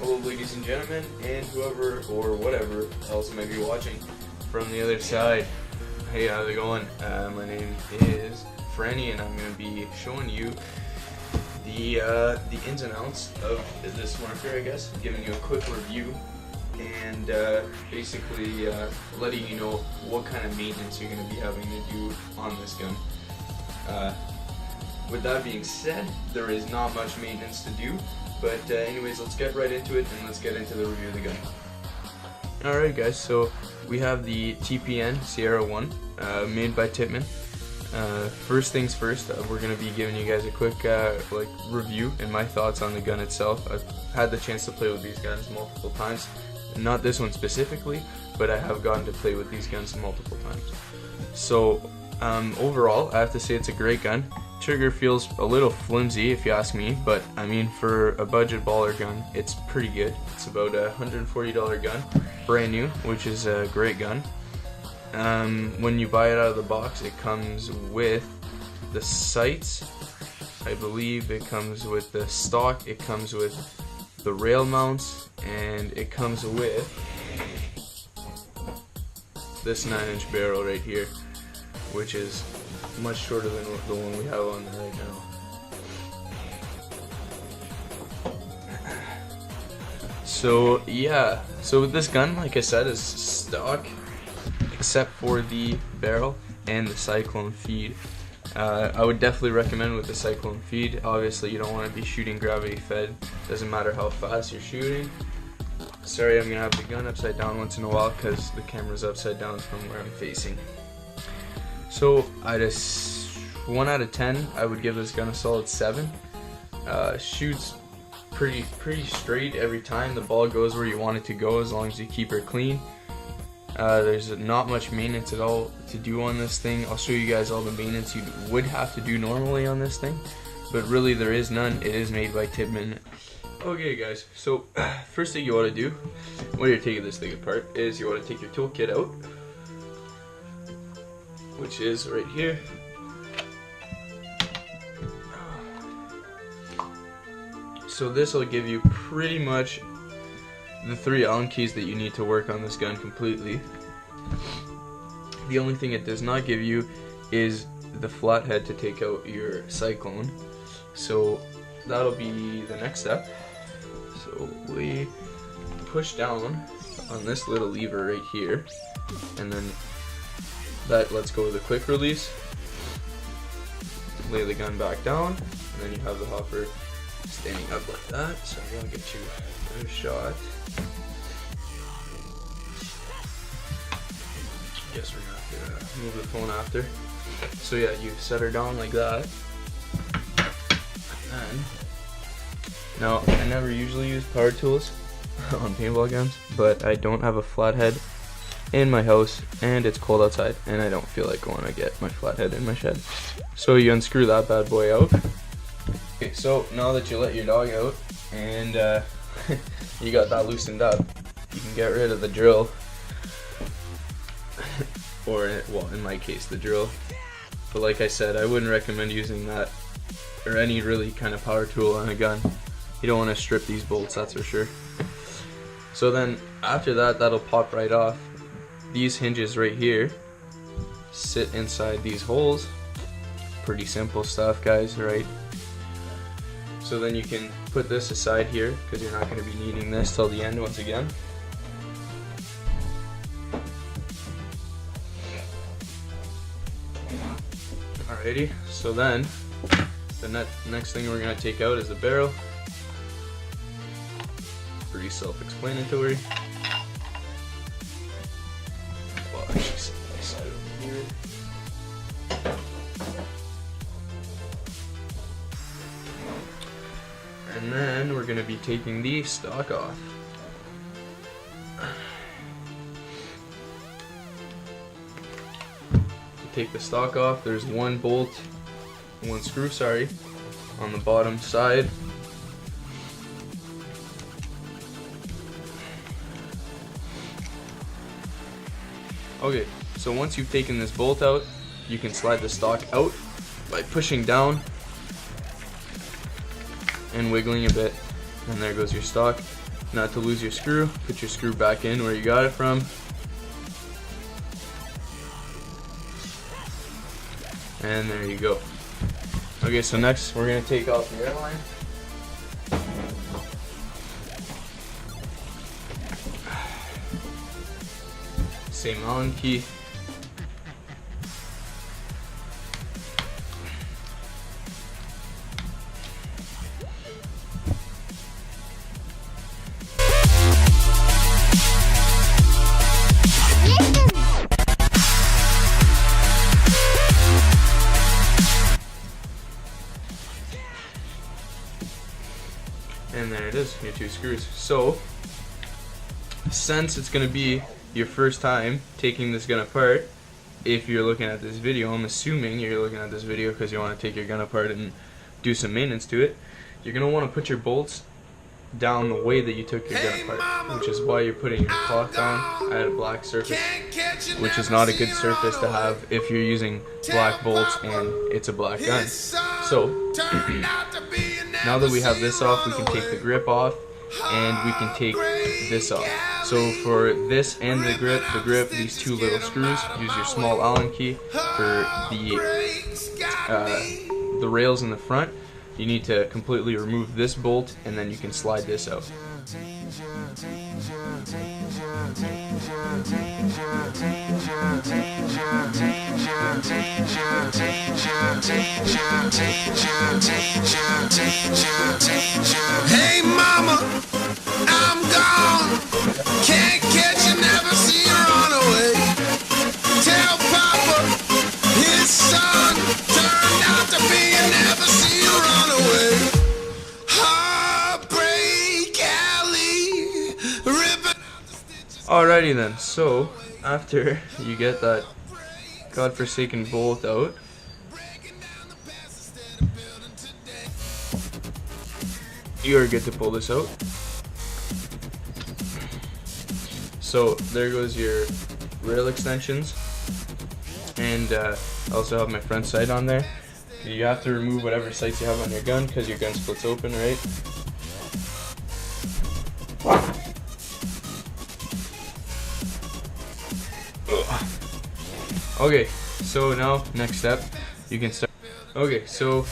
hello ladies and gentlemen, and whoever or whatever else may be watching from the other side. Hey, how's it going? My name is Franny, and I'm going to be showing you the ins and outs of this marker, I guess, giving you a quick review, and basically letting you know what kind of maintenance you're going to be having to do on this gun. With that being said, there is not much maintenance to do, but anyways, let's get right into it and let's get into the review of the gun. Alright guys, so we have the Tippmann Sierra 1 made by Tippmann. First things first, we're going to be giving you guys a quick review and my thoughts on the gun itself. I've had the chance to play with these guns multiple times. Not this one specifically, but I have gotten to play with these guns multiple times. So overall, I have to say it's a great gun. Trigger feels a little flimsy if you ask me, but I mean, for a budget baller gun, it's pretty good. It's about a $140 gun, brand new, which is a great gun. When you buy it out of the box, it comes with the sights. I believe it comes with the stock, it comes with the rail mounts, and it comes with this 9-inch barrel right here, which is much shorter than the one we have on there right now. So yeah, so with this gun, like I said, is stock except for the barrel and the cyclone feed. I would definitely recommend with the cyclone feed. Obviously you don't want to be shooting gravity fed, doesn't matter how fast you're shooting. Sorry, I'm gonna have the gun upside down once in a while because the camera's upside down from where I'm facing. So at a 1 out of 10, I would give this gun a solid 7. Shoots pretty straight every time. The ball goes where you want it to go as long as you keep her clean. There's not much maintenance at all to do on this thing. I'll show you guys all the maintenance you would have to do normally on this thing, but really there is none. It is made by Tippmann. Okay guys, so first thing you want to do when you're taking this thing apart is you want to take your toolkit out, which is right here. So this will give you pretty much the 3 Allen keys that you need to work on this gun completely. The only thing it does not give you is the flathead to take out your cyclone. So that'll be the next step. So we push down on this little lever right here, and then that lets go of the quick release. Lay the gun back down, and then you have the hopper standing up like that. So I'm gonna get you a shot. Guess we're gonna have to move the phone after. So yeah, you set her down like that. And now I never usually use power tools on paintball guns, but I don't have a flathead in my house and it's cold outside and I don't feel like going to get my flathead in my shed. So you unscrew that bad boy out. Okay, so now that you let your dog out and you got that loosened up, you can get rid of the drill, or well, in my case the drill, but like I said, I wouldn't recommend using that or any really kind of power tool on a gun. You don't want to strip these bolts, that's for sure. So then after that, that'll pop right off. These hinges right here sit inside these holes. Pretty simple stuff, guys, right? So then you can put this aside here because you're not going to be needing this till the end once again. Alrighty, so then the next thing we're going to take out is the barrel. Pretty self-explanatory. Well, actually, set this side over here. And then we're going to be taking the stock off. To take the stock off, there's one screw, on the bottom side. Okay, so once you've taken this bolt out, you can slide the stock out by pushing down and wiggling a bit, and there goes your stock. not to lose your screw, put your screw back in where you got it from. And there you go. Okay, so next we're going to take off the airline. Same Allen key. And there it is, your 2 screws. So, since it's going to be your first time taking this gun apart, if you're looking at this video, I'm assuming you're looking at this video because you want to take your gun apart and do some maintenance to it, you're going to want to put your bolts down the way that you took your gun apart, which is why you're putting your cloth down. I had a black surface, which is not a good surface to have if you're using black bolts and it's a black gun. So, now that we have this off, we can take the grip off and we can take this off. So for this and the grip, these 2 little screws, use your small Allen key. For the rails in the front, you need to completely remove this bolt and then you can slide this out. Hey mama, I'm gone. Can't catch you, never see you run away. Tell papa his son turned out to be and never see you run away. Heartbreak Alley, ripping out the stitches. Alrighty then, so after you get that godforsaken bolt out, you are good to pull this out. So there goes your rail extensions, and I also have my front sight on there. You have to remove whatever sights you have on your gun because your gun splits open, right? Ugh. Okay, so now next step, you can start. Okay, so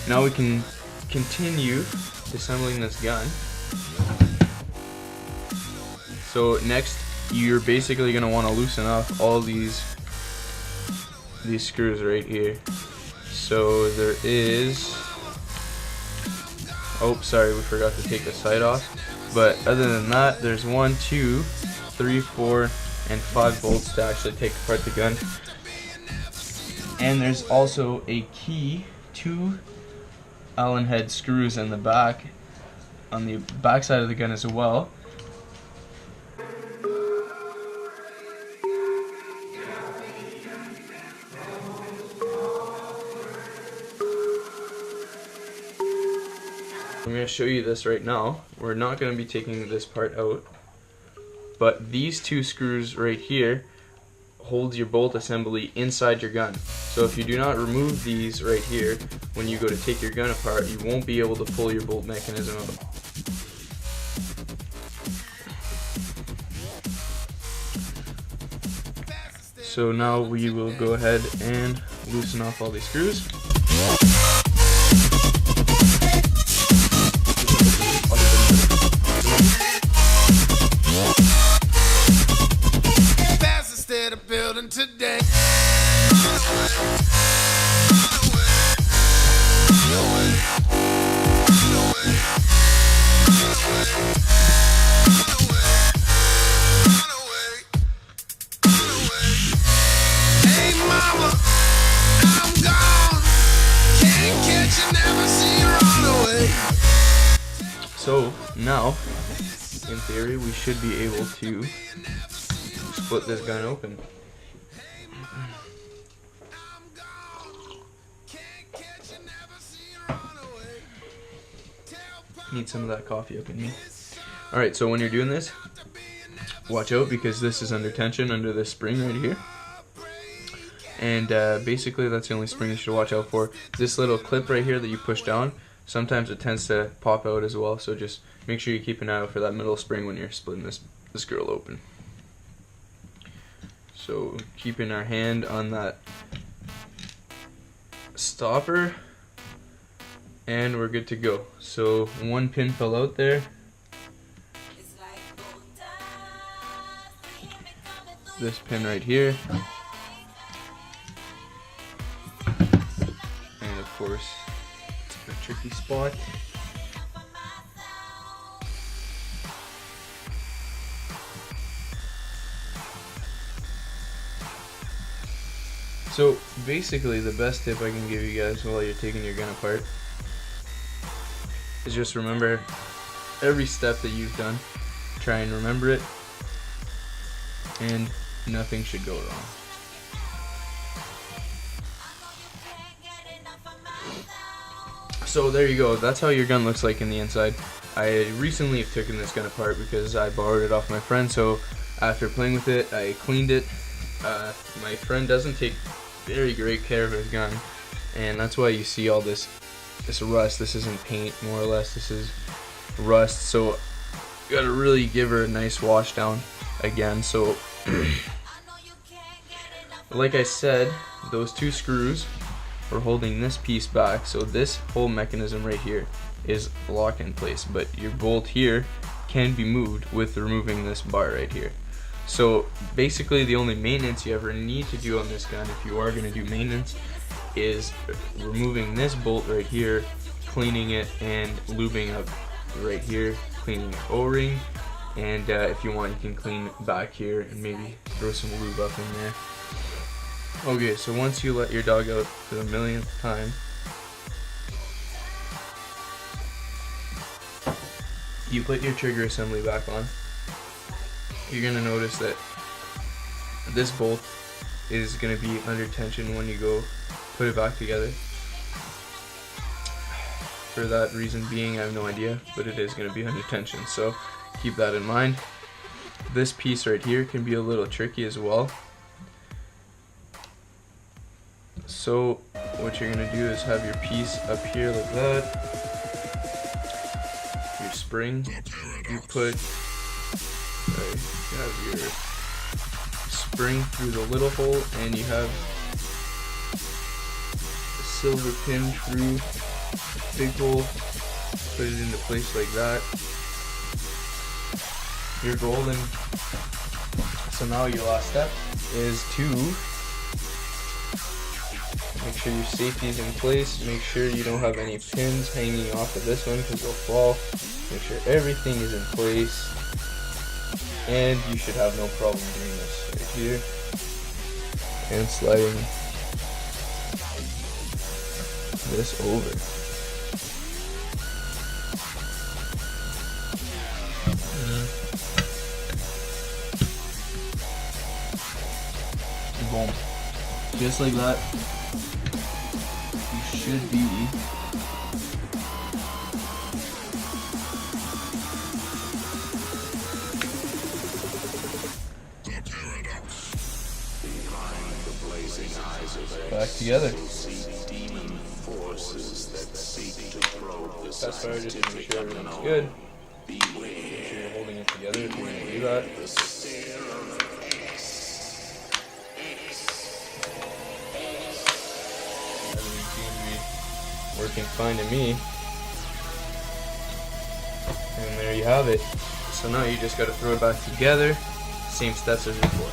now we can continue assembling this gun. So next, you're basically going to want to loosen off all these screws right here. So there is, oh sorry, we forgot to take the sight off. But other than that, there's 1, 2, 3, 4, and 5 bolts to actually take apart the gun. And there's also a key, 2 Allen head screws in the back, on the back side of the gun as well. I'm going to show you this right now. We're not going to be taking this part out, but these 2 screws right here hold your bolt assembly inside your gun. So if you do not remove these right here, when you go to take your gun apart, you won't be able to pull your bolt mechanism out. So now we will go ahead and loosen off all these screws. Instead of building today. Hey mama, I'm gone. Can't catch you, never see you run away. So now, in theory, we should be able to split this gun open. Need some of that coffee up in me. Alright, so when you're doing this, watch out because this is under tension under this spring right here. And basically that's the only spring you should watch out for. This little clip right here that you push down, Sometimes it tends to pop out as well, so just make sure you keep an eye out for that middle spring when you're splitting this girl open. So keeping our hand on that stopper, and we're good to go. So one pin fell out there. This pin right here, and of course it's a tricky spot. So basically the best tip I can give you guys while you're taking your gun apart is just remember every step that you've done. Try and remember it, and nothing should go wrong. So there you go, that's how your gun looks like in the inside. I recently have taken this gun apart because I borrowed it off my friend, so after playing with it, I cleaned it. My friend doesn't take very great care of his gun, and that's why you see all this rust. This isn't paint, more or less, this is rust, so you gotta really give her a nice wash down again. So like I said, those two screws are holding this piece back, so this whole mechanism right here is locked in place, but your bolt here can be moved with removing this bar right here. So basically the only maintenance you ever need to do on this gun, if you are going to do maintenance, is removing this bolt right here, cleaning it, and lubing up right here, cleaning the O-ring, and if you want you can clean back here and maybe throw some lube up in there. Okay, so once you let your dog out for the millionth time, you put your trigger assembly back on. You're going to notice that this bolt is going to be under tension when you go put it back together. For that reason being, I have no idea, but it is going to be under tension, so keep that in mind. This piece right here can be a little tricky as well. So what you're going to do is have your piece up here like that. Your spring, you put, you have your spring through the little hole, and you have a silver pin through the big hole. Put it into place like that. You're golden. So now your last step is to make sure your safety is in place. Make sure you don't have any pins hanging off of this one because they'll fall. Make sure everything is in place, and you should have no problem doing this right here and sliding this over. Boom. Just like that. You should be back together. Best part is just to make sure everything's good. Make sure you're holding it together if you're going to do that. Everything seems to be working fine to me. And there you have it. So now you just got to throw it back together. Same steps as before.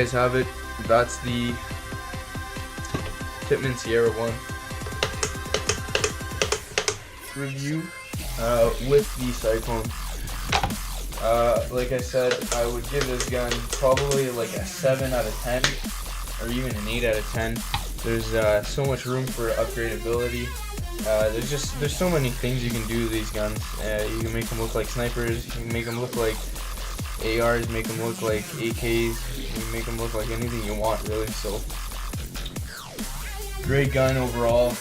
guys have it. That's the Tippmann Sierra 1 review with the Cyclone. Like I said, I would give this gun probably like a 7 out of 10 or even an 8 out of 10. There's so much room for upgradability. There's so many things you can do to these guns. You can make them look like snipers, you can make them look like ARs, make them look like AKs, you can make them look like anything you want, really. So great gun overall,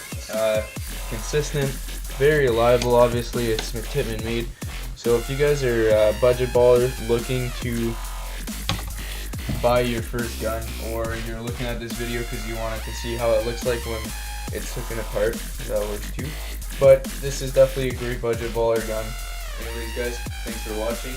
consistent, very reliable. Obviously it's Tippmann made. So if you guys are budget ballers looking to buy your first gun, or you're looking at this video because you wanted to see how it looks like when it's taken apart, that works too. But this is definitely a great budget baller gun. Anyways guys, thanks for watching.